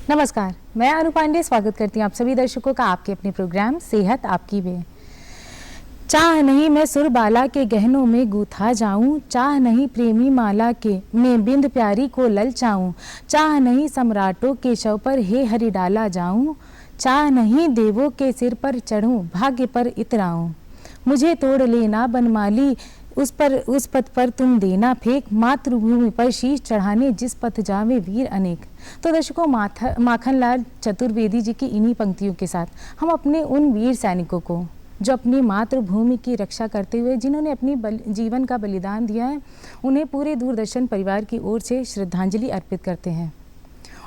नमस्कार, मैं अनु पांडे स्वागत करती हूँ आप सभी दर्शकों का आपके अपने प्रोग्राम सेहत आपकी वे। चाह नहीं मैं सुरबाला के गहनों में गूथा जाऊं, चाह नहीं प्रेमी माला के मैं बिंद प्यारी को ललचाऊं, चाह नहीं सम्राटों के शव पर हे हरि डाला जाऊं, चाह नहीं देवों के सिर पर चढ़ूं भाग्य पर इतराऊं। मुझे तोड़ लेना बनमाली उस पथ पर तुम देना फेंक, मातृभूमि पर शीश चढ़ाने जिस पथ जावे वीर अनेक। तो दर्शकों, माखनलाल चतुर्वेदी जी की इन्हीं पंक्तियों के साथ हम अपने उन वीर सैनिकों को जो अपनी मातृभूमि की रक्षा करते हुए जिन्होंने अपनी जीवन का बलिदान दिया है, उन्हें पूरे दूरदर्शन परिवार की ओर से श्रद्धांजलि अर्पित करते हैं।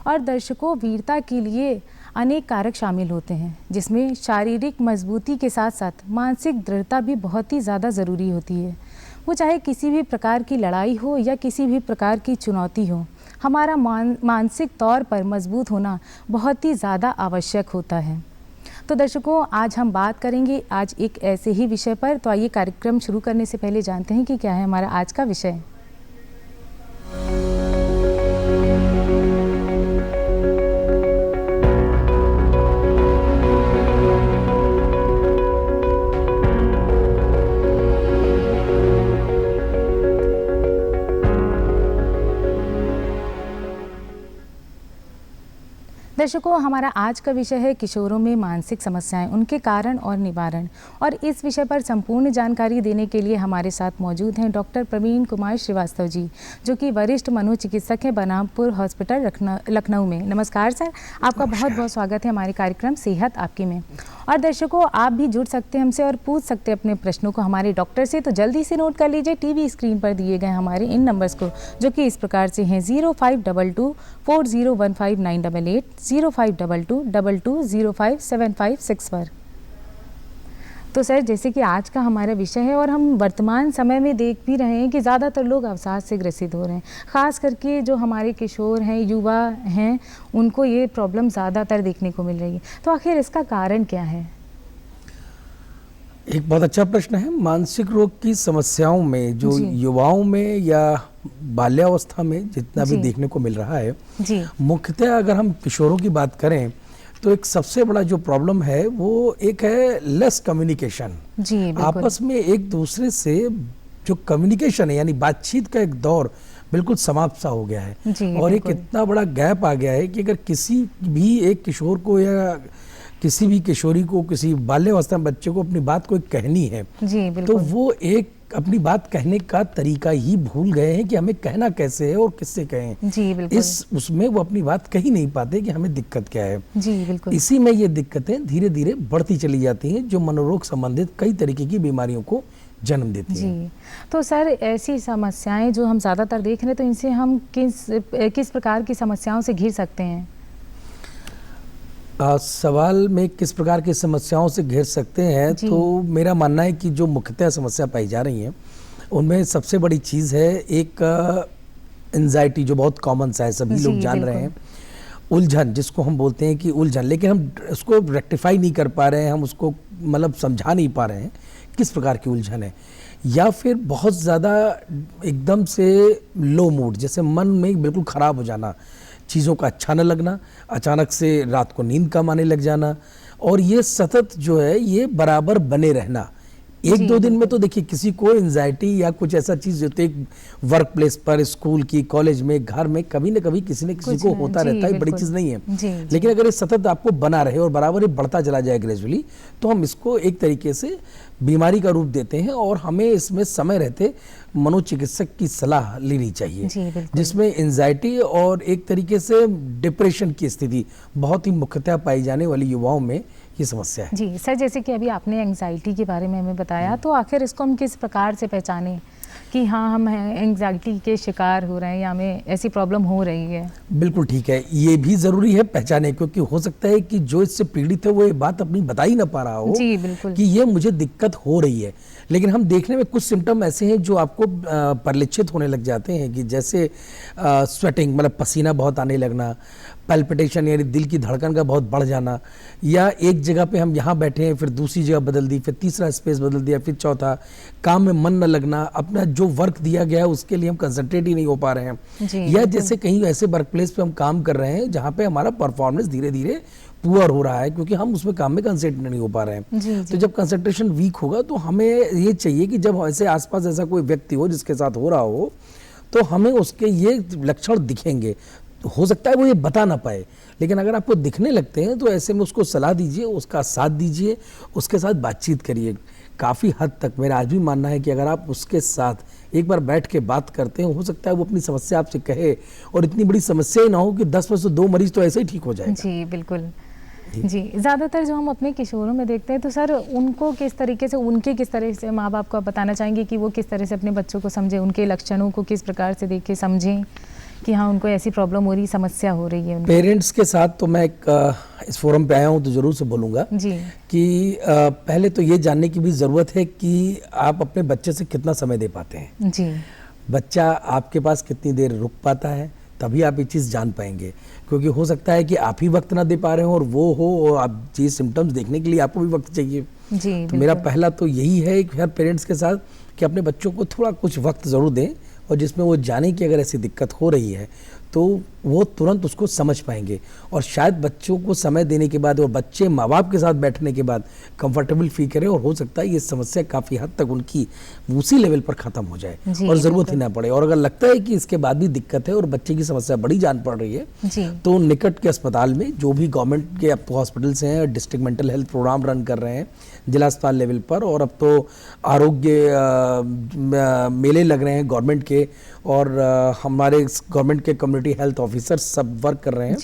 और दर्शकों, वीरता के लिए अनेक कारक शामिल होते हैं, जिसमें शारीरिक मजबूती के साथ साथ मानसिक दृढ़ता भी बहुत ही ज़्यादा ज़रूरी होती है। वो चाहे किसी भी प्रकार की लड़ाई हो या किसी भी प्रकार की चुनौती हो, हमारा मानसिक तौर पर मजबूत होना बहुत ही ज़्यादा आवश्यक होता है। तो दर्शकों, आज हम बात करेंगे आज एक ऐसे ही विषय पर। तो आइए कार्यक्रम शुरू करने से पहले जानते हैं कि क्या है हमारा आज का विषय। दर्शकों, हमारा आज का विषय है किशोरों में मानसिक समस्याएं, उनके कारण और निवारण। और इस विषय पर संपूर्ण जानकारी देने के लिए हमारे साथ मौजूद हैं डॉक्टर प्रवीण कुमार श्रीवास्तव जी, जो कि वरिष्ठ मनोचिकित्सक हैं बनामपुर हॉस्पिटल लखनऊ में। नमस्कार सर, आपका बहुत बहुत स्वागत है हमारे कार्यक्रम सेहत आपकी में। और दर्शकों, आप भी जुड़ सकते हैं हमसे और पूछ सकते हैं अपने प्रश्नों को हमारे डॉक्टर से। तो जल्दी से नोट कर लीजिए टीवी स्क्रीन पर दिए गए हमारे इन नंबर्स को, जो कि इस प्रकार से हैं 0522 4015 988, 0522 22057561 पर। तो सर, जैसे कि आज का हमारा विषय है और हम वर्तमान समय में देख भी रहे हैं कि ज़्यादातर लोग अवसाद से ग्रसित हो रहे हैं, ख़ास करके जो हमारे किशोर हैं, युवा हैं, उनको ये प्रॉब्लम ज़्यादातर देखने को मिल रही है। तो आखिर इसका कारण क्या है? एक बहुत अच्छा प्रश्न है। मानसिक रोग की समस्याओं में जो युवाओं में या बाल्यावस्था में जितना भी देखने को मिल रहा है, मुख्यतः अगर हम किशोरों की बात करें तो एक सबसे बड़ा जो प्रॉब्लम है वो एक है लेस कम्युनिकेशन। आपस में एक दूसरे से जो कम्युनिकेशन है, यानी बातचीत का एक दौर बिल्कुल समाप्त सा हो गया है। और एक इतना बड़ा गैप आ गया है कि अगर किसी भी एक किशोर को या किसी भी किशोरी को, किसी बाल्यावस्था में बच्चे को अपनी बात कोई कहनी है, तो वो एक अपनी बात कहने का तरीका ही भूल गए हैं कि हमें कहना कैसे है और किससे कहें। उसमें वो अपनी बात कह ही नहीं पाते कि हमें दिक्कत क्या है। इसी में ये दिक्कतें धीरे धीरे बढ़ती चली जाती हैं, जो मनोरोग संबंधित कई तरीके की बीमारियों को जन्म देती हैं। तो सर, ऐसी समस्याएं जो हम ज़्यादातर देख रहे हैं, तो इनसे हम किस प्रकार की समस्याओं से घिर सकते हैं? सवाल में किस प्रकार की समस्याओं से घिर सकते हैं, तो मेरा मानना है कि जो मुख्यतः समस्या पाई जा रही हैं उनमें सबसे बड़ी चीज़ है एक एंजाइटी, जो बहुत कॉमन सा है, सभी लोग जान रहे हैं। उलझन, जिसको हम बोलते हैं कि उलझन, लेकिन हम उसको रेक्टिफाई नहीं कर पा रहे हैं, हम उसको मतलब समझा नहीं पा रहे हैं किस प्रकार की उलझन है। या फिर बहुत ज़्यादा एकदम से लो मूड, जैसे मन में बिल्कुल ख़राब हो जाना, चीज़ों का अच्छा न लगना, अचानक से रात को नींद कम आने लग जाना, और ये सतत जो है ये बराबर बने रहना। एक दो दिन में तो देखिए किसी को एंजाइटी या कुछ ऐसा चीज़ होती है वर्क प्लेस पर, स्कूल की, कॉलेज में, घर में, कभी न कभी किसी न किसी को होता रहता है, बड़ी चीज़ नहीं है। लेकिन अगर ये सतत आपको बना रहे और बराबर ही बढ़ता चला जाए ग्रेजुअली, तो हम इसको एक तरीके से बीमारी का रूप देते हैं और हमें इसमें समय रहते मनोचिकित्सक की सलाह लेनी चाहिए, जिसमें एंजाइटी और एक तरीके से डिप्रेशन की स्थिति बहुत ही मुख्यतः पाई जाने वाली युवाओं में ये समस्या है। जी सर, जैसे कि अभी आपने एंजाइटी के बारे में हमें बताया, तो आखिर इसको हम किस प्रकार से पहचानें कि हाँ, हम एंजाइटी के शिकार हो रहे हैं या हमें ऐसी प्रॉब्लम हो रही है? बिल्कुल ठीक है, ये भी ज़रूरी है पहचाने, क्योंकि हो सकता है कि जो इससे पीड़ित है वो ये बात अपनी बता ही ना पा रहा हो कि ये मुझे दिक्कत हो रही है। लेकिन हम देखने में कुछ सिम्टम ऐसे हैं जो आपको परिलक्षित होने लग जाते हैं कि जैसे स्वेटिंग मतलब पसीना बहुत आने लगना, पैल्पिटेशन यानी दिल की धड़कन का बहुत बढ़ जाना, या एक जगह पे हम यहाँ बैठे हैं फिर दूसरी जगह बदल दी, फिर तीसरा स्पेस बदल दिया, फिर चौथा, काम में मन न लगना, अपना जो वर्क दिया गया है उसके लिए हम कंसंट्रेट ही नहीं हो पा रहे हैं, या जैसे कहीं ऐसे वर्क प्लेस पे हम काम कर रहे हैं जहाँ पे हमारा परफॉर्मेंस धीरे धीरे पुअर हो रहा है क्योंकि हम उसमें काम में कंसंट्रेट नहीं हो पा रहे हैं। तो जब कंसंट्रेशन वीक होगा तो हमें ये चाहिए कि जब ऐसे आसपास ऐसा कोई व्यक्ति हो जिसके साथ हो रहा हो तो हमें उसके ये लक्षण दिखेंगे। हो सकता है वो ये बता ना पाए, लेकिन अगर आपको दिखने लगते हैं तो ऐसे में उसको सलाह दीजिए, उसका साथ दीजिए, उसके साथ बातचीत करिए। काफ़ी हद तक मेरा आज भी मानना है कि अगर आप उसके साथ एक बार बैठ के बात करते हैं, हो सकता है वो अपनी समस्या आपसे कहे और इतनी बड़ी समस्या ही ना हो कि 10 में से 2 मरीज तो ऐसे ही ठीक हो जाएगा। जी बिल्कुल जी। ज़्यादातर जो हम अपने किशोरों में देखते हैं तो सर उनको किस तरीके से, उनके किस तरह से माँ बाप को आप बताना चाहेंगे कि वो किस तरह से अपने बच्चों को समझें, उनके लक्षणों को किस प्रकार से देख के समझें कि हाँ उनको ऐसी प्रॉब्लम हो रही, समस्या हो रही है। पेरेंट्स के साथ तो मैं इस फोरम पे आया हूँ तो ज़रूर से बोलूँगा जी कि पहले तो ये जानने की भी ज़रूरत है कि आप अपने बच्चे से कितना समय दे पाते हैं। जी। बच्चा आपके पास कितनी देर रुक पाता है, तभी आप ये चीज़ जान पाएंगे। क्योंकि हो सकता है कि आप ही वक्त ना दे पा रहे हो और वो हो, और आप ये सिम्टम्स देखने के लिए आपको भी वक्त चाहिए। जी तो मेरा पहला तो यही है कि हर पेरेंट्स के साथ कि अपने बच्चों को थोड़ा कुछ वक्त ज़रूर दें और जिसमें वो जाने कि अगर ऐसी दिक्कत हो रही है तो वो तुरंत उसको समझ पाएंगे। और शायद बच्चों को समय देने के बाद और बच्चे माँ बाप के साथ बैठने के बाद कंफर्टेबल फील करें और हो सकता है ये समस्या काफ़ी हद तक उनकी उसी लेवल पर ख़त्म हो जाए और ज़रूरत ही ना पड़े। और अगर लगता है कि इसके बाद भी दिक्कत है और बच्चे की समस्या बड़ी जान पड़ रही है तो निकट के अस्पताल में जो भी गवर्नमेंट के अब हॉस्पिटल्स हैं district mental health program run कर रहे हैं जिला अस्पताल लेवल पर, और अब तो आरोग्य मेले लग रहे हैं गवर्नमेंट के, और हमारे गवर्नमेंट के कम्युनिटी हेल्थ ऑफिसर सब वर्क कर रहे हैं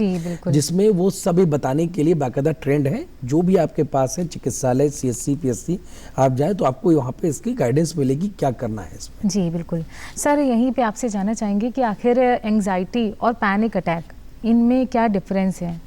जिसमें वो सभी बताने के लिए बाकायदा ट्रेंड है। जो भी आपके पास है चिकित्सालय, CSC, PSC आप जाएं तो आपको वहाँ पे इसकी गाइडेंस मिलेगी क्या करना है इसमें। जी बिल्कुल। सर यहीं पे आपसे जानना चाहेंगे कि आखिर एंजाइटी और पैनिक अटैक इनमें क्या डिफरेंस है?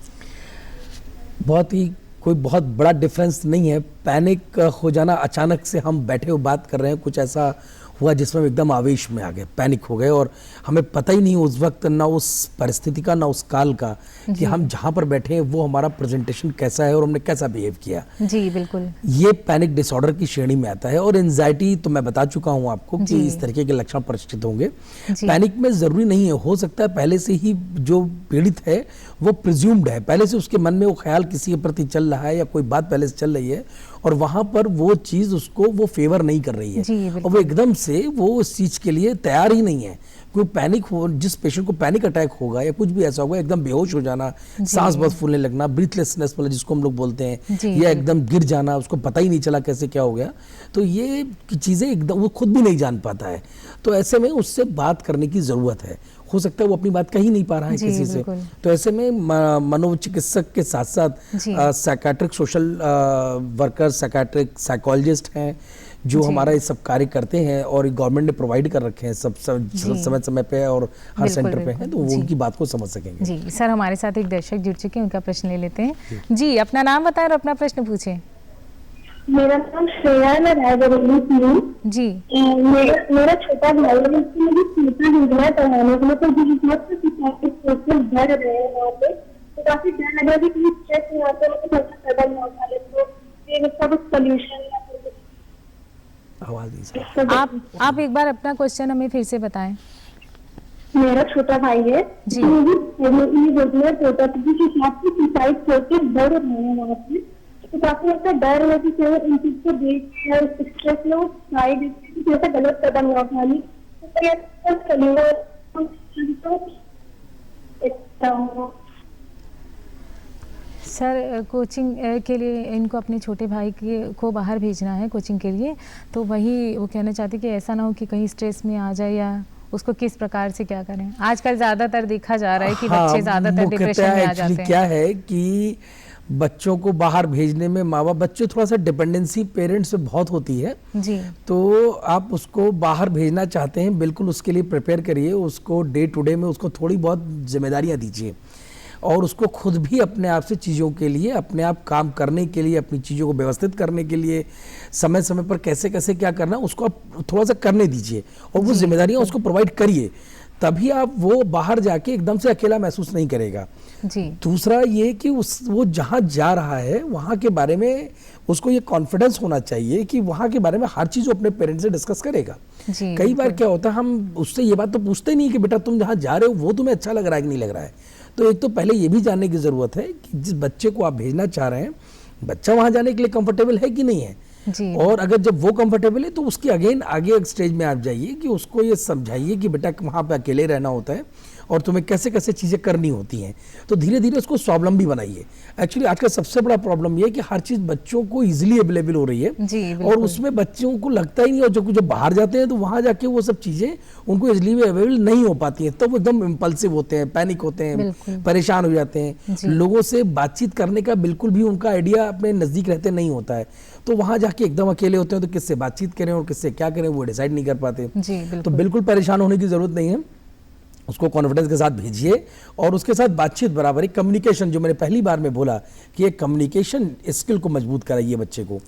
कोई बहुत बड़ा डिफरेंस नहीं है। पैनिक हो जाना, अचानक से हम बैठे हुए बात कर रहे हैं, कुछ ऐसा हुआ जिसमें हम एकदम आवेश में आ गए, पैनिक हो गए और हमें पता ही नहीं उस वक्त ना उस परिस्थिति का ना उस काल का कि हम जहाँ पर बैठे हैं वो हमारा प्रेजेंटेशन कैसा है और हमने कैसा बिहेव किया। जी बिल्कुल। ये पैनिक डिसऑर्डर की श्रेणी में आता है। और एंजाइटी तो मैं बता चुका हूँ आपको कि इस तरीके के लक्षण परिचित होंगे। पैनिक में जरूरी नहीं है, हो सकता है पहले से ही जो पीड़ित है वो प्रिज्यूम्ड है, पहले से उसके मन में वो ख्याल किसी के प्रति चल रहा है या कोई बात पहले से चल रही है और वहां पर वो चीज उसको वो फेवर नहीं कर रही है और वो एकदम से वो उस चीज के लिए तैयार ही नहीं है। कोई पैनिक हो, जिस पेशेंट को पैनिक अटैक होगा या कुछ भी ऐसा होगा, एकदम बेहोश हो जाना, सांस बहुत फूलने लगना, ब्रीथलेसनेस वाला जिसको हम लोग बोलते हैं, या एकदम गिर जाना, उसको पता ही नहीं चला कैसे क्या हो गया, तो ये चीजें एकदम वो खुद भी नहीं जान पाता है। तो ऐसे में उससे बात करने की जरूरत है। हो सकता है वो अपनी बात कह ही नहीं पा रहा है किसी से, तो ऐसे में मनोचिकित्सक के साथ साथ psychiatric social worker, psychiatric psychologist हैं जो हमारा ये सब कार्य करते हैं और गवर्नमेंट ने प्रोवाइड कर रखे हैं सब समय समय पे और हर सेंटर पे हैं, तो वो उनकी बात को समझ सकेंगे। जी सर, हमारे साथ एक दर्शक जुड़ चुके हैं, उनका प्रश्न ले लेते हैं। जी अपना नाम बताएं और अपना प्रश्न पूछें। मेरा नाम श्रेया, मैं रायबरेली से हूँ। जी मेरा छोटा भाई है, इसको मुझे स्कूटर भेजना है पढ़ाने के लिए, तो डर रहे हैं वहाँ पे, तो काफी डर लग रहा है कि स्ट्रेस में आते हैं तो कदम ना उठा ले, तो फिर इसका कुछ सोल्यूशन या आप एक बार अपना क्वेश्चन हमें फिर से बताएं। मेरा छोटा भाई है जी, सुसाइड करके डर रहे हैं वहाँ पे, तो काफी ऐसा डर है कि इन चीज को देख स्ट्रेस में जैसा गलत कदम ना उठा ली तो सर कोचिंग के लिए इनको अपने छोटे भाई को बाहर भेजना है कोचिंग के लिए, तो वही वो कहना चाहती कि ऐसा ना हो कि कहीं स्ट्रेस में आ जाए, या उसको किस प्रकार से क्या करें। आजकल ज़्यादातर देखा जा रहा है कि बच्चे ज़्यादातर डिप्रेशन में आ जाते हैं। क्या है कि बच्चों को बाहर भेजने में माँ बाप, बच्चे थोड़ा सा डिपेंडेंसी पेरेंट्स पे बहुत होती है जी, तो आप उसको बाहर भेजना चाहते हैं, बिल्कुल उसके लिए प्रिपेयर करिए, उसको डे टू डे में उसको थोड़ी बहुत जिम्मेदारियाँ दीजिए। और उसको खुद भी अपने आप से चीज़ों के लिए, अपने आप काम करने के लिए, अपनी चीज़ों को व्यवस्थित करने के लिए, समय समय पर कैसे कैसे क्या करना, उसको आप थोड़ा सा करने दीजिए और वो जिम्मेदारियां उसको प्रोवाइड करिए, तभी आप वो बाहर जाके एकदम से अकेला महसूस नहीं करेगा। जी। दूसरा ये कि वो जहाँ जा रहा है वहाँ के बारे में उसको ये कॉन्फिडेंस होना चाहिए कि वहाँ के बारे में हर चीज़ वो अपने पेरेंट्स से डिस्कस करेगा। जी, कई बार क्या होता है, हम उससे ये बात तो पूछते नहीं कि बेटा तुम जहाँ जा रहे हो वो तुम्हें अच्छा लग रहा है कि नहीं लग रहा है। तो एक तो पहले ये भी जानने की ज़रूरत है कि जिस बच्चे को आप भेजना चाह रहे हैं, बच्चा वहाँ जाने के लिए कंफर्टेबल है कि नहीं है। जी। और अगर जब वो कंफर्टेबल है तो उसकी अगेन आगे एक स्टेज में आप जाइए कि उसको ये समझाइए कि बेटा वहाँ पे अकेले रहना होता है और तुम्हें कैसे कैसे चीज़ें करनी होती हैं। तो धीरे धीरे उसको स्वावलंबी बनाइए। एक्चुअली आज का सबसे बड़ा प्रॉब्लम ये है कि हर चीज़ बच्चों को इजीली अवेलेबल हो रही है जी, और उसमें बच्चों को लगता ही नहीं, और जब बाहर जाते हैं तो वहाँ जाके वो सब चीज़ें उनको इजीली अवेलेबल नहीं हो पाती हैं, तो वो एकदम इम्पल्सिव होते हैं, पैनिक होते हैं, परेशान हो जाते हैं, लोगों से बातचीत करने का बिल्कुल भी उनका आइडिया अपने नज़दीक रहते नहीं होता है। तो वहाँ जाके एकदम अकेले होते हैं, तो किससे बातचीत करें और किससे क्या करें वो डिसाइड नहीं कर पाते। तो बिल्कुल परेशान होने की ज़रूरत नहीं है, उसको कॉन्फिडेंस के साथ भेजिए और उसके साथ बातचीत बराबर, एक कम्युनिकेशन, जो मैंने पहली बार में बोला कि एक कम्युनिकेशन स्किल को मजबूत कराइए बच्चे को।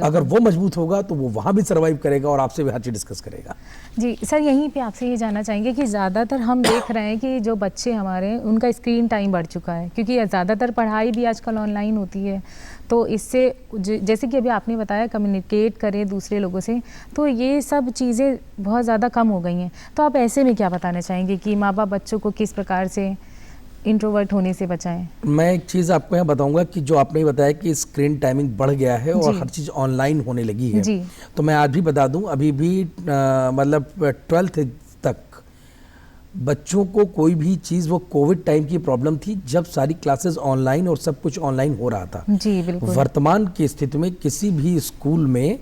अगर वो मजबूत होगा तो वो वहाँ भी सर्वाइव करेगा और आपसे भी हर चीज़ डिस्कस करेगा। जी सर, यहीं पे आपसे ये जानना चाहेंगे कि ज़्यादातर हम देख रहे हैं कि जो बच्चे हमारे हैं उनका स्क्रीन टाइम बढ़ चुका है, क्योंकि ज़्यादातर पढ़ाई भी आजकल ऑनलाइन होती है। तो इससे जैसे कि अभी आपने बताया कम्युनिकेट करें दूसरे लोगों से, तो ये सब चीज़ें बहुत ज़्यादा कम हो गई हैं। तो आप ऐसे में क्या बताना चाहेंगे कि माँ बाप बच्चों को किस प्रकार से इंट्रोवर्ट होने से बचाएं? मैं एक चीज़ आपको यहाँ बताऊंगा कि जो आपने बताया कि स्क्रीन टाइमिंग बढ़ गया है और हर चीज़ ऑनलाइन होने लगी है जी। तो मैं आज भी बता दूं, अभी भी मतलब 12th तक बच्चों को कोई भी चीज़, वो कोविड टाइम की प्रॉब्लम थी जब सारी क्लासेस ऑनलाइन और सब कुछ ऑनलाइन हो रहा था जी, बिल्कुल। वर्तमान की स्थिति में किसी भी स्कूल में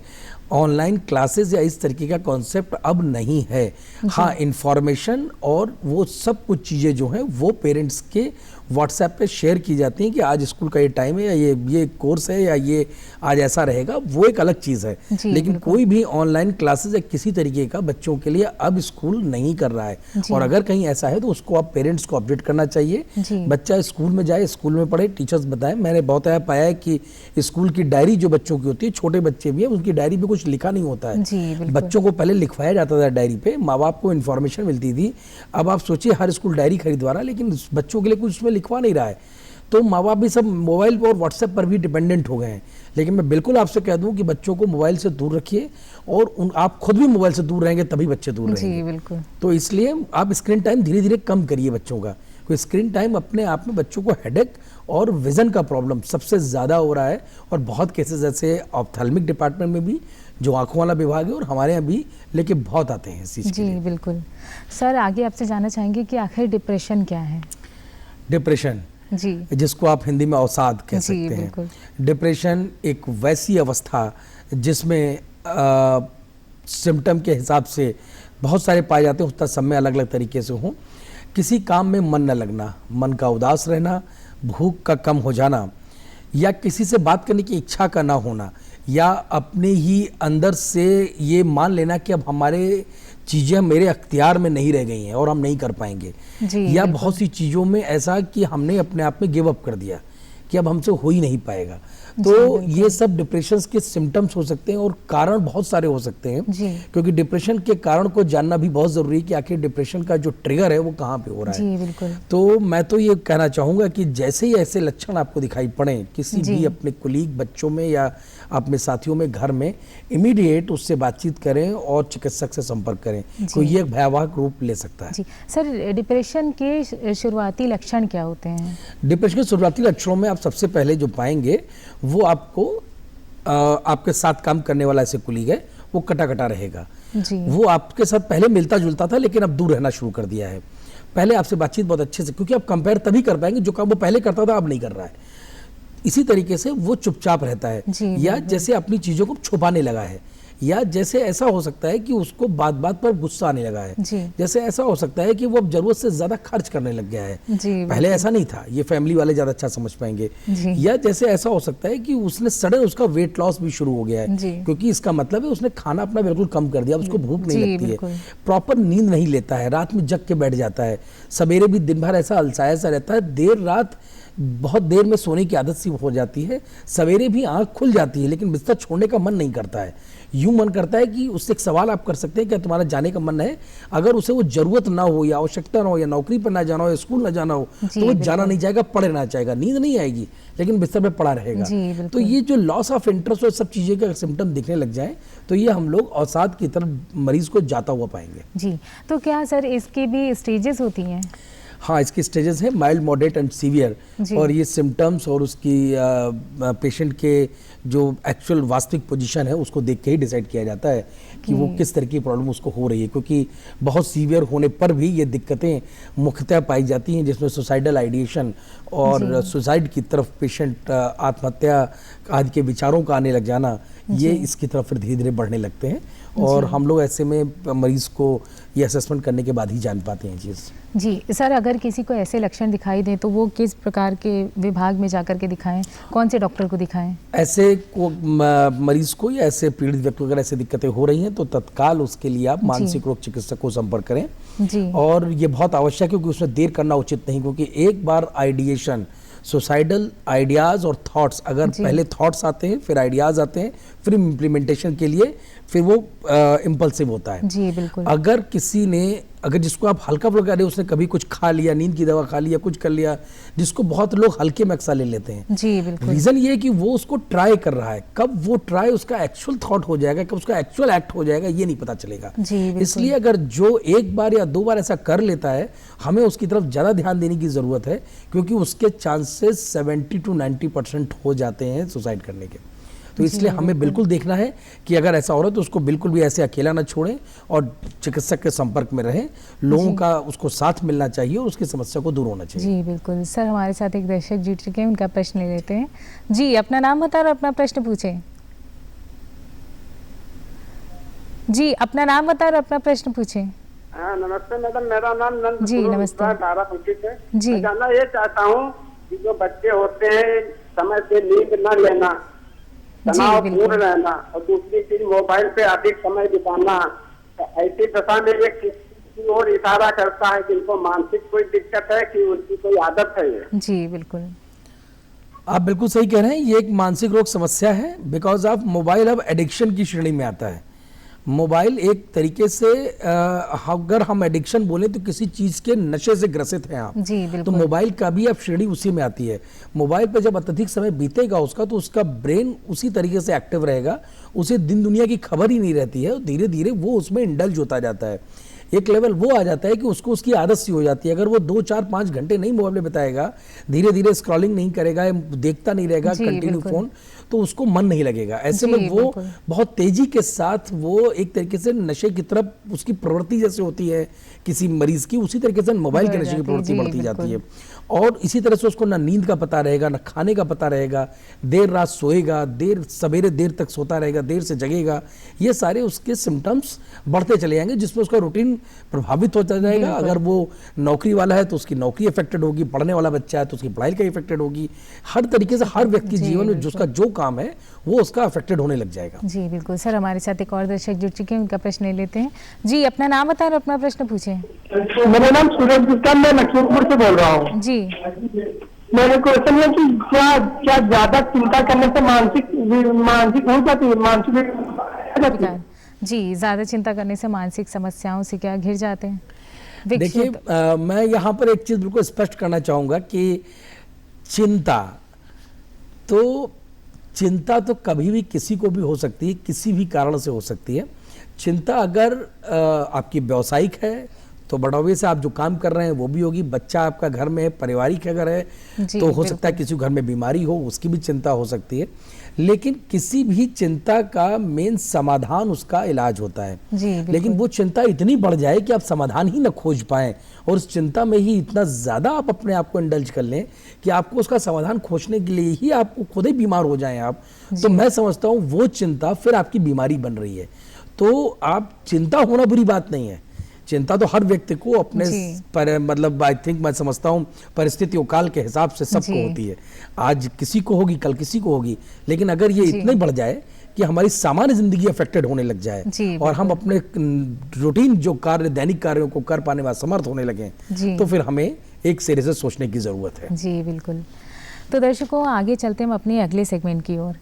ऑनलाइन क्लासेस या इस तरीके का कॉन्सेप्ट अब नहीं है। हाँ, इंफॉर्मेशन और वो सब कुछ चीज़ें जो हैं वो पेरेंट्स के व्हाट्सएप पे शेयर की जाती हैं कि आज स्कूल का ये टाइम है या ये कोर्स है या ये आज ऐसा रहेगा, वो एक अलग चीज़ है। लेकिन कोई भी ऑनलाइन क्लासेस या किसी तरीके का बच्चों के लिए अब स्कूल नहीं कर रहा है, और अगर कहीं ऐसा है तो उसको आप पेरेंट्स को अपडेट करना चाहिए। बच्चा स्कूल में जाए, स्कूल में पढ़े, टीचर्स बताएं। मैंने बहुत पाया है कि स्कूल की डायरी जो बच्चों की होती है, छोटे बच्चे भी है, उनकी डायरी पे कुछ लिखा नहीं होता है। बच्चों को पहले लिखवाया जाता था डायरी पे, माँ बाप को इन्फॉर्मेशन मिलती थी। अब आप सोचिए हर स्कूल डायरी खरीदवा रहा है, लेकिन बच्चों के लिए कुछ उसमें लिखवा नहीं रहा है। तो माँ बाप भी सब मोबाइल और व्हाट्सएप पर भी डिपेंडेंट हो गए हैं। लेकिन मैं बिल्कुल आपसे कह दूं कि बच्चों को मोबाइल से दूर रखिए, और आप खुद भी मोबाइल से दूर रहेंगे तभी बच्चे दूर रहेंगे। बिल्कुल। तो इसलिए आप स्क्रीन टाइम धीरे धीरे कम करिए बच्चों का, क्योंकि स्क्रीन टाइम अपने आप में बच्चों को हेडेक और विजन का प्रॉब्लम सबसे ज़्यादा हो रहा है। और बहुत केसेस ऐसे ऑप्थेल्मिक डिपार्टमेंट में भी, जो आंखों वाला विभाग है, और हमारे यहाँ भी लेके बहुत आते हैं इस चीज़ के लिए। बिल्कुल। सर, आगे आपसे जानना चाहेंगे कि आखिर डिप्रेशन क्या है? डिप्रेशन जी, जिसको आप हिंदी में अवसाद कह सकते हैं। डिप्रेशन एक वैसी अवस्था जिसमें सिम्टम के हिसाब से बहुत सारे पाए जाते हैं, उसका सब में अलग अलग तरीके से हों। किसी काम में मन न लगना, मन का उदास रहना, भूख का कम हो जाना, या किसी से बात करने की इच्छा का ना होना, या अपने ही अंदर से ये मान लेना कि अब हमारे चीज़ें मेरे अख्तियार में नहीं रह गई हैं और हम नहीं कर पाएंगे, या बहुत सी चीज़ों में ऐसा कि हमने अपने आप में गिव अप कर दिया कि अब हमसे हो ही नहीं पाएगा। तो ये सब डिप्रेशन के सिम्टम्स हो सकते हैं, और कारण बहुत सारे हो सकते हैं, क्योंकि डिप्रेशन के कारण को जानना भी बहुत ज़रूरी है कि आखिर डिप्रेशन का जो ट्रिगर है वो कहाँ पे हो रहा है। बिल्कुल। तो मैं तो ये कहना चाहूँगा कि जैसे ही ऐसे लक्षण आपको दिखाई पड़े किसी भी अपने कुलीग बच्चों में या अपने साथियों में घर में, इमीडिएट उससे बातचीत करें और चिकित्सक से संपर्क करें, तो ये एक भयावह रूप ले सकता है। जी। सर, डिप्रेशन के शुरुआती लक्षण क्या होते हैं? डिप्रेशन के शुरुआती लक्षणों में आप सबसे पहले जो पाएंगे वो आपको आपके साथ काम करने वाला ऐसे कुलीग है, वो कटा कटा रहेगा। वो आपके साथ पहले मिलता जुलता था, लेकिन अब दूर रहना शुरू कर दिया है। पहले आपसे बातचीत बहुत अच्छे से, क्योंकि आप कंपेयर तभी कर पाएंगे जो काम वो पहले करता था अब नहीं कर रहा है। इसी तरीके से वो चुपचाप रहता है, या जैसे अपनी चीज़ों को छुपाने लगा है, या जैसे ऐसा हो सकता है कि उसको बात बात पर गुस्सा आने लगा है, जी। जैसे ऐसा हो सकता है कि वो अब जरूरत से ज्यादा खर्च करने लग गया है, जी, पहले ऐसा नहीं था, ये फैमिली वाले ज्यादा अच्छा समझ पाएंगे। जी। या जैसे ऐसा हो सकता है कि उसने सडन उसका वेट लॉस भी शुरू हो गया है, जी। क्योंकि इसका मतलब है उसने खाना अपना बिल्कुल कम कर दिया, उसको भूख नहीं जी, लगती है, बिल्कुल। प्रॉपर नींद नहीं लेता है, रात में जग के बैठ जाता है, सवेरे भी दिन भर ऐसा अलसाया सा रहता है, देर रात बहुत देर में सोने की आदत सी हो जाती है, सवेरे भी आंख खुल जाती है लेकिन बिस्तर छोड़ने का मन नहीं करता है। यूं मन करता है कि उससे एक सवाल आप कर सकते हैं, क्या तुम्हारा जाने का मन है? अगर उसे वो जरूरत ना हो या आवश्यकता ना हो या नौकरी पर ना जाना हो या स्कूल ना जाना हो जी, तो वो बिल्कुल। जाना नहीं चाहेगा, पढ़े ना चाहेगा, नींद नहीं आएगी लेकिन बिस्तर पे पड़ा रहेगा। जी, बिल्कुल। तो ये जो लॉस ऑफ इंटरेस्ट और सब चीजें का सिम्टम दिखने लग जाए तो ये हम लोग अवसाद की तरफ मरीज को जाता हुआ पाएंगे। जी, तो क्या सर इसकी भी स्टेजेस होती हैं? हाँ, इसकी स्टेजेस हैं माइल्ड, मॉडरेट एंड सीवियर, जी। और ये सिम्टम्स और उसकी पेशेंट के जो एक्चुअल वास्तविक पोजीशन है उसको देख के ही डिसाइड किया जाता है कि वो किस तरह की प्रॉब्लम उसको हो रही है, क्योंकि बहुत सीवियर होने पर भी ये दिक्कतें मुख्यतः पाई जाती हैं, जिसमें सुसाइडल आइडिएशन और सुसाइड की तरफ पेशेंट आत्महत्या आदि के विचारों का आने लग जाना, ये इसकी तरफ फिर धीरे धीरे बढ़ने लगते हैं और हम लोग ऐसे में मरीज को ये असेसमेंट करने के बाद ही जान पाते हैं चीज़। जी सर, अगर किसी को ऐसे लक्षण दिखाई दें तो वो किस प्रकार के विभाग में जाकर के दिखाएं, कौन से डॉक्टर को दिखाएं? ऐसे को मरीज को या ऐसे पीड़ित व्यक्ति को अगर ऐसे दिक्कतें हो रही हैं तो तत्काल उसके लिए आप मानसिक रोग चिकित्सक को संपर्क करें। जी। और ये बहुत आवश्यक है क्योंकि उसमें देर करना उचित नहीं, क्योंकि एक बार आइडिएशन, सुसाइडल आइडियाज और थॉट्स, अगर पहले थॉट्स आते हैं फिर आइडियाज आते हैं फिर इम्प्लीमेंटेशन के लिए फिर वो इम्पल्सिव होता है। जी बिल्कुल। अगर किसी ने, अगर जिसको आप हल्का फुल्का कह रहे हो, उसने कभी कुछ खा लिया, नींद की दवा खा लिया, कुछ कर लिया, जिसको बहुत लोग हल्के में अक्सर ले लेते हैं। जी बिल्कुल। रीजन ये है कि वो उसको ट्राई कर रहा है, कब वो ट्राई उसका एक्चुअल थॉट हो जाएगा, कब उसका एक्चुअल एक्ट हो जाएगा, ये नहीं पता चलेगा। जी बिल्कुल। इसलिए अगर जो एक बार या 2 बार ऐसा कर लेता है, हमें उसकी तरफ ज्यादा ध्यान देने की जरूरत है, क्योंकि उसके चांसेस 70 to 90% हो जाते हैं सुसाइड करने के। तो इसलिए हमें बिल्कुल देखना है कि अगर ऐसा हो रहा है तो उसको बिल्कुल भी ऐसे अकेला ना छोड़ें और चिकित्सक के संपर्क में रहें, लोगों का उसको साथ मिलना चाहिए और उसकी समस्या को दूर होना चाहिए। जी बिल्कुल। सर, हमारे साथ एक दर्शक जुड़ चुके हैं, उनका प्रश्न ले लेते हैं। जी, अपना नाम बता और अपना प्रश्न पूछें। जी, अपना नाम बता और अपना प्रश्न पूछें। हाँ, नमस्ते मैडम, मेरा नाम नंद जी, नमस्ते। है। जी। मैं जानना ये चाहता हूँ कि जो बच्चे होते हैं समय से नींद न लेना, तनाव पूर्ण रहना और दूसरी चीज मोबाइल पे अधिक समय बिताना, तो ऐसी दशा में ये किसी और इशारा करता है जिनको मानसिक कोई दिक्कत है कि उनकी कोई आदत है ये? जी बिल्कुल। आप बिल्कुल सही कह रहे हैं, ये एक मानसिक रोग समस्या है, बिकॉज ऑफ मोबाइल अब एडिक्शन की श्रेणी में आता है। मोबाइल एक तरीके से अगर हम एडिक्शन बोले तो किसी चीज के नशे से ग्रसित हैं आप। जी बिल्कुल। तो मोबाइल का भी अब श्रेणी उसी में आती है। मोबाइल पर जब अत्यधिक समय बीतेगा उसका, तो उसका ब्रेन उसी तरीके से एक्टिव रहेगा, उसे दिन दुनिया की खबर ही नहीं रहती है, धीरे धीरे वो उसमें इंडल्ज होता जाता है। एक लेवल वो आ जाता है कि उसको उसकी आदत सी हो जाती है। अगर वो 2, 4, 5 घंटे नहीं मोबाइल में बिताएगा, धीरे धीरे स्क्रॉलिंग नहीं करेगा, देखता नहीं रहेगा कंटिन्यू फोन, तो उसको मन नहीं लगेगा। ऐसे में वो बहुत तेजी के साथ वो एक तरीके से नशे की तरफ उसकी प्रवृत्ति जैसे होती है किसी मरीज की, उसी तरीके से मोबाइल के नशे की प्रवृत्ति बढ़ती जाती है। और इसी तरह से उसको ना नींद का पता रहेगा, ना खाने का पता रहेगा, देर रात सोएगा, सवेरे देर तक सोता रहेगा, देर से जगेगा, ये सारे उसके सिम्टम्स बढ़ते चले जाएंगे, जिसमें उसका रूटीन प्रभावित होता जाएगा। अगर वो नौकरी वाला है तो उसकी नौकरी अफेक्टेड होगी, पढ़ने वाला बच्चा है तो उसकी पढ़ाई का इफेक्टेड होगी। हर तरीके से हर व्यक्ति जीवन में जिसका जो काम है वो उसका अफेक्टेड होने लग जाएगा। जी बिल्कुल। सर, हमारे साथ एक और दर्शक जुड़ चुके हैं, उनका प्रश्न ले लेते हैं। जी, अपना नाम बता और अपना प्रश्न पूछें। मेरा नाम सूरज गुप्ता, मैं लखीमपुर से बोल रहा हूँ। जी। मेरे क्वेश्चन है कि क्या ज्यादा चिंता करने से मानसिक हो जाती है, मानसिक विकार? जी, ज्यादा चिंता करने से मानसिक समस्याओं से क्या घिर जाते हैं? देखिए, मैं यहाँ पर एक चीज बिल्कुल स्पष्ट करना चाहूंगा कि चिंता तो कभी भी किसी को भी हो सकती है, किसी भी कारण से हो सकती है। चिंता अगर आपकी व्यावसायिक है तो बढ़ावे से आप जो काम कर रहे हैं वो भी होगी। बच्चा आपका घर में है, पारिवारिक अगर है तो हो सकता है किसी घर में बीमारी हो, उसकी भी चिंता हो सकती है। लेकिन किसी भी चिंता का मेन समाधान उसका इलाज होता है। लेकिन वो चिंता इतनी बढ़ जाए कि आप समाधान ही न खोज पाएं और उस चिंता में ही इतना ज़्यादा आप अपने आप को इंडल्ज कर लें कि आपको उसका समाधान खोजने के लिए ही आपको खुद ही बीमार हो जाएं आप, तो मैं समझता हूँ वो चिंता फिर आपकी बीमारी बन रही है। तो आप चिंता होना बुरी बात नहीं है, चिंता तो हर व्यक्ति को अपने पर मतलब आई थिंक मैं समझता हूँ परिस्थिति और काल के हिसाब से सबको होती है। आज किसी को होगी, कल किसी को होगी, लेकिन अगर ये इतने बढ़ जाए कि हमारी सामान्य जिंदगी अफेक्टेड होने लग जाए और हम अपने रूटीन जो कार्य, दैनिक कार्यों को कर पाने में असमर्थ होने लगे, तो फिर हमें एक सिरे से सोचने की जरूरत है। जी बिल्कुल। तो दर्शकों, आगे चलते हम अपने अगले सेगमेंट की ओर।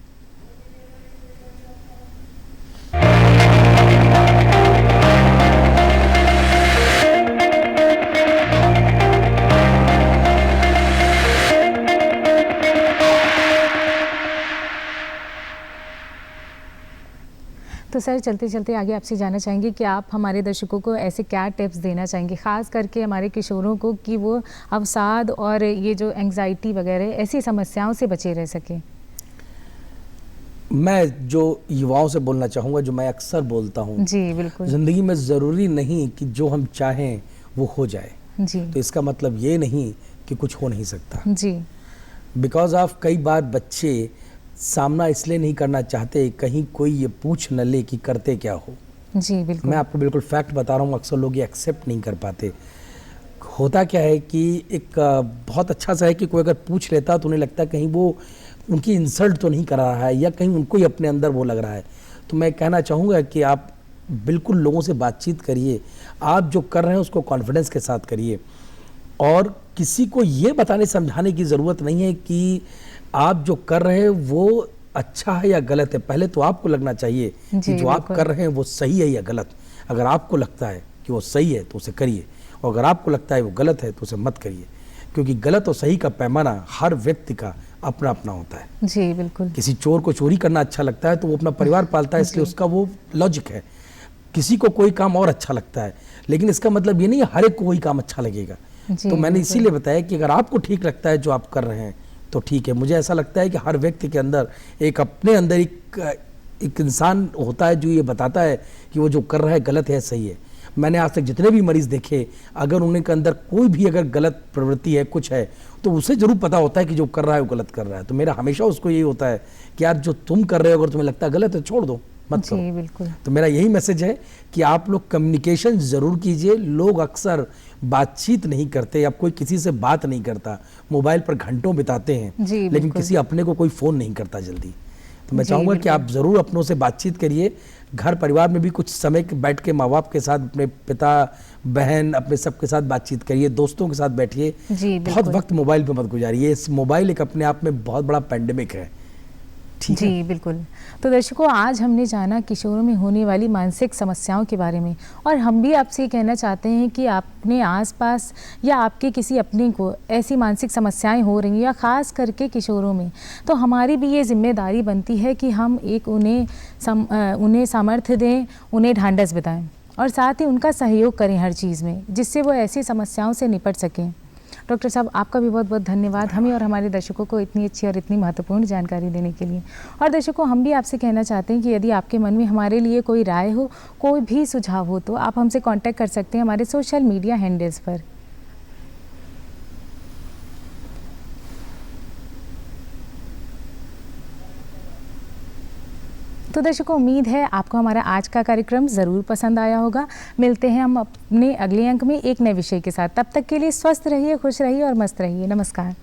तो सर, चलते चलते आगे आपसे जानना चाहेंगे कि आप हमारे दर्शकों को ऐसे क्या टिप्स देना चाहेंगे, ख़ास करके हमारे किशोरों को, कि वो अवसाद और ये जो एंग्जाइटी वगैरह ऐसी समस्याओं से बचे रह सकें। मैं जो युवाओं से बोलना चाहूँगा, जो मैं अक्सर बोलता हूँ, जी बिल्कुल, ज़िंदगी में ज़रूरी नहीं कि जो हम चाहें वो हो जाए। जी, तो इसका मतलब ये नहीं कि कुछ हो नहीं सकता। जी, बिकॉज ऑफ कई बार बच्चे सामना इसलिए नहीं करना चाहते कहीं कोई ये पूछ न ले कि करते क्या हो। जी बिल्कुल, मैं आपको बिल्कुल फैक्ट बता रहा हूँ, अक्सर लोग ये एक्सेप्ट नहीं कर पाते। होता क्या है कि एक बहुत अच्छा सा है कि कोई अगर पूछ लेता तो उन्हें लगता है कहीं वो उनकी इंसल्ट तो नहीं करा रहा है या कहीं उनको ही अपने अंदर वो लग रहा है। तो मैं कहना चाहूँगा कि आप बिल्कुल लोगों से बातचीत करिए, आप जो कर रहे हैं उसको कॉन्फिडेंस के साथ करिए और किसी को ये बताने समझाने की ज़रूरत नहीं है कि आप जो कर रहे हैं वो अच्छा है या गलत है। पहले तो आपको लगना चाहिए कि जो आप कर रहे हैं वो सही है या गलत। अगर आपको लगता है कि वो सही है तो उसे करिए, और अगर आपको लगता है वो गलत है तो उसे मत करिए, क्योंकि गलत और सही का पैमाना हर व्यक्ति का अपना अपना होता है। जी बिल्कुल। किसी चोर को चोरी करना अच्छा लगता है तो वो अपना परिवार पालता है, इसलिए उसका वो लॉजिक है। किसी को कोई काम और अच्छा लगता है, लेकिन इसका मतलब ये नहीं है हर एक को वही काम अच्छा लगेगा। तो मैंने इसीलिए बताया कि अगर आपको ठीक लगता है जो आप कर रहे हैं तो ठीक है। मुझे ऐसा लगता है कि हर व्यक्ति के अंदर एक अपने अंदर एक इंसान होता है जो ये बताता है कि वो जो कर रहा है गलत है सही है। मैंने आज तक जितने भी मरीज देखे, अगर उनके अंदर कोई भी अगर गलत प्रवृत्ति है, कुछ है, तो उसे जरूर पता होता है कि जो कर रहा है वो गलत कर रहा है। तो मेरा हमेशा उसको यही होता है कि यार जो तुम कर रहे हो अगर तुम्हें लगता है गलत है छोड़ दो, मत करो। बिल्कुल। तो मेरा यही मैसेज है कि आप लोग कम्युनिकेशन जरूर कीजिए। लोग अक्सर बातचीत नहीं करते या कोई किसी से बात नहीं करता, मोबाइल पर घंटों बिताते हैं, लेकिन किसी अपने को कोई फ़ोन नहीं करता जल्दी। तो मैं चाहूँगा कि आप ज़रूर अपनों से बातचीत करिए। घर परिवार में भी कुछ समय बैठ के माँ बाप के साथ, अपने पिता बहन, अपने सबके साथ बातचीत करिए, दोस्तों के साथ बैठिए। बहुत वक्त मोबाइल पे मत गुजारिए। इस मोबाइल एक अपने आप में बहुत बड़ा पैंडेमिक है। जी बिल्कुल। तो दर्शकों, आज हमने जाना किशोरों में होने वाली मानसिक समस्याओं के बारे में, और हम भी आपसे कहना चाहते हैं कि अपने आसपास या आपके किसी अपने को ऐसी मानसिक समस्याएं हो रही हैं या ख़ास करके किशोरों में, तो हमारी भी ये जिम्मेदारी बनती है कि हम एक उन्हें सामर्थ्य दें, उन्हें ढांढस बताएं और साथ ही उनका सहयोग करें हर चीज़ में, जिससे वो ऐसी समस्याओं से निपट सकें। डॉक्टर साहब, आपका भी बहुत बहुत धन्यवाद हमें और हमारे दर्शकों को इतनी अच्छी और इतनी महत्वपूर्ण जानकारी देने के लिए। और दर्शकों, हम भी आपसे कहना चाहते हैं कि यदि आपके मन में हमारे लिए कोई राय हो, कोई भी सुझाव हो, तो आप हमसे कांटेक्ट कर सकते हैं हमारे सोशल मीडिया हैंडल्स पर। तो दर्शकों, उम्मीद है आपको हमारा आज का कार्यक्रम ज़रूर पसंद आया होगा। मिलते हैं हम अपने अगले अंक में एक नए विषय के साथ। तब तक के लिए स्वस्थ रहिए, खुश रहिए और मस्त रहिए। नमस्कार।